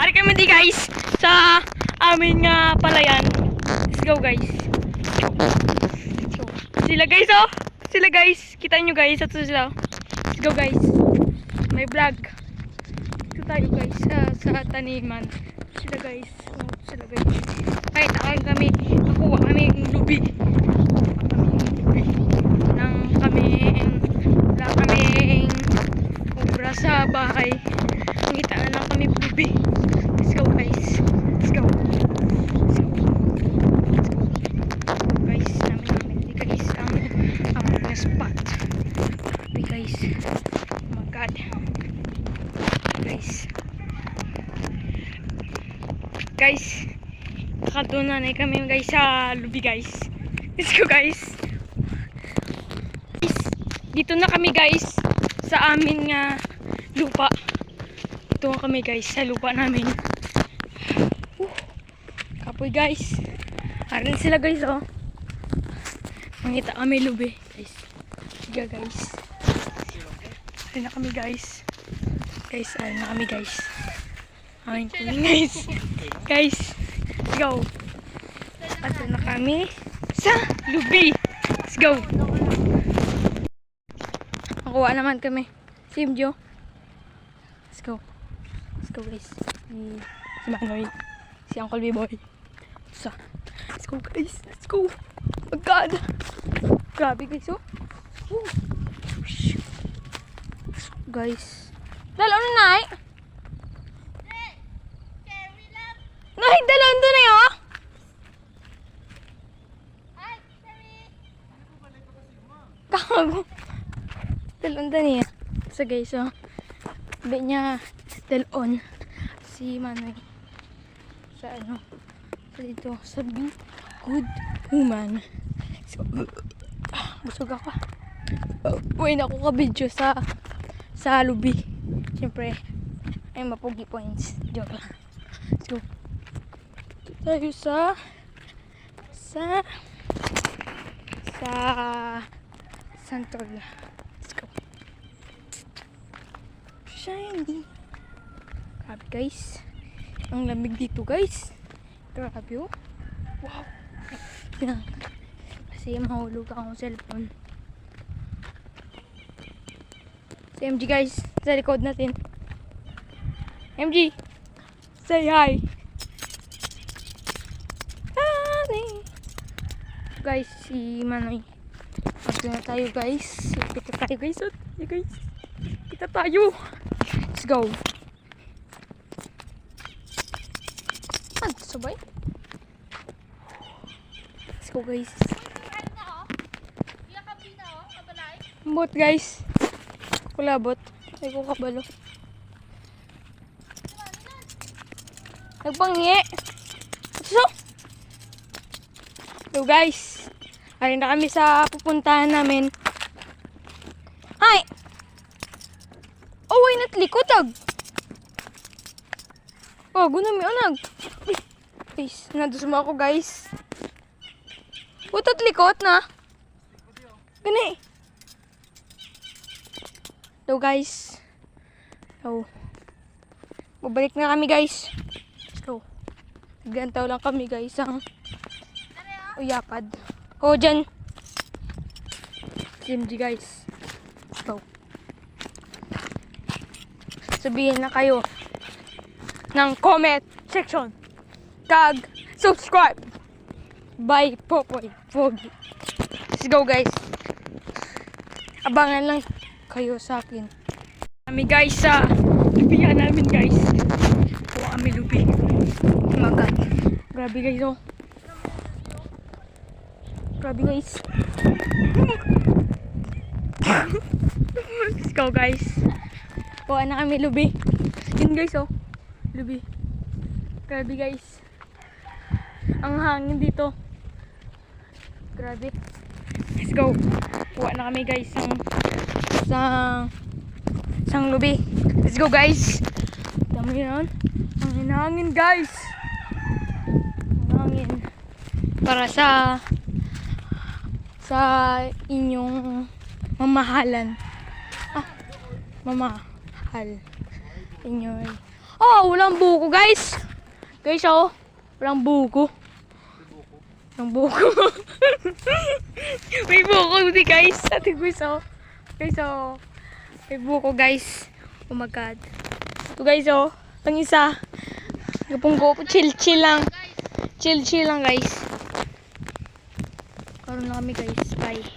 Ari kami di guys sa amin nga palayan. Let's go guys. Sila guys oh. Sila guys. Kita nyo guys. Ito sila. Let's go guys. May vlog. Ito tayo guys sa taniman. Sila guys. Sila guys. Kahit kami. Nakuha kami ng lubi. Nang kaming obra sa bahay. Nakita na lang kami lubi. Let's go guys. Let's go. Let's go. Let's go. Guys, namin di guys ang mga spot. Happy guys. Oh my god. Guys. Guys. Nakatunan na kami guys sa lubi guys. Let's go guys. Dito na kami guys sa amin nga lupa. Dito na kami guys sa lupa namin. Kapoy guys. Arin sila guys oh. Mangita kami lubi guys. Sige guys. Arin na kami guys. Guys, arin na kami guys. Arin kami guys. Guys, let's go. Ato na kami sa lubi. Let's go. Nakuha naman kami. Simjo. Let's go. Let's go guys. Si Manoy. Si Uncle B-Boy. Let's go guys. Let's go. Oh god. Grabe guys oh. Guys. Dalaw na nai. Nay, dalaw na na yun. Kago. Dalon na niya. So guys, oh. Sabi niya, dalon. Si Manoy. Sa ano. Sa dito. Sa Be Good Woman. So, busog ako. Uy, na ako ka-video sa lubi. Siyempre, ay mapugi points. Joke lang. Let's go. Tayo sa Santol. Let's go. Shiny. Grabe guys. Ang lamig dito guys. Grabe oh. Wow. Yan. Kasi mahulog akong cellphone. Si MG guys. Sa likod natin. MG. Say hi. Guys, si Manoy. Ito na tayo guys. Kita tayo guys. Okay, guys. Kita tayo. Let's go. Sabay. Let's go guys. Bot guys. Wala bot. Ay ko kabalo. Nagpangi. So. So guys. Arin na kami sa pupuntahan namin. Ay! Oh, why not likotag? Oh, gunami anag. Guys, nadusma ako guys. Putot likot na. Gani. So guys. So. Babalik na kami guys. So. Gantaw lang kami guys ang uyapad. Oh, dyan. CMG guys. So. Sabihin na kayo ng comment section. Tag, subscribe. Bye, Popoy Pogi. Let's go guys. Abangan lang kayo sa akin. Kami guys sa lubihan namin guys. Kuha kami lubi. Magat. Grabe guys oh. Grabe guys. Let's go guys. Kuha na kami lubi. Yun guys oh. Lubi. Grabe guys. Ang hangin dito. Grabe. Let's go. Kuha na kami guys sang lubi. Let's go guys. Dami yan. Ang hangin guys. Ang hangin. Para sa inyong mamahalan. Mamahal. Inyo'y Oh, walang buko guys. Guys, oh. Walang buko. Walang buko. May buko di guys. Ate guys, oh. Guys, oh. May buko guys. Oh my god. Ito guys, oh. Pang isa. Gapong-gopo. Chill lang. Chill lang guys. Karoon na kami guys. Bye.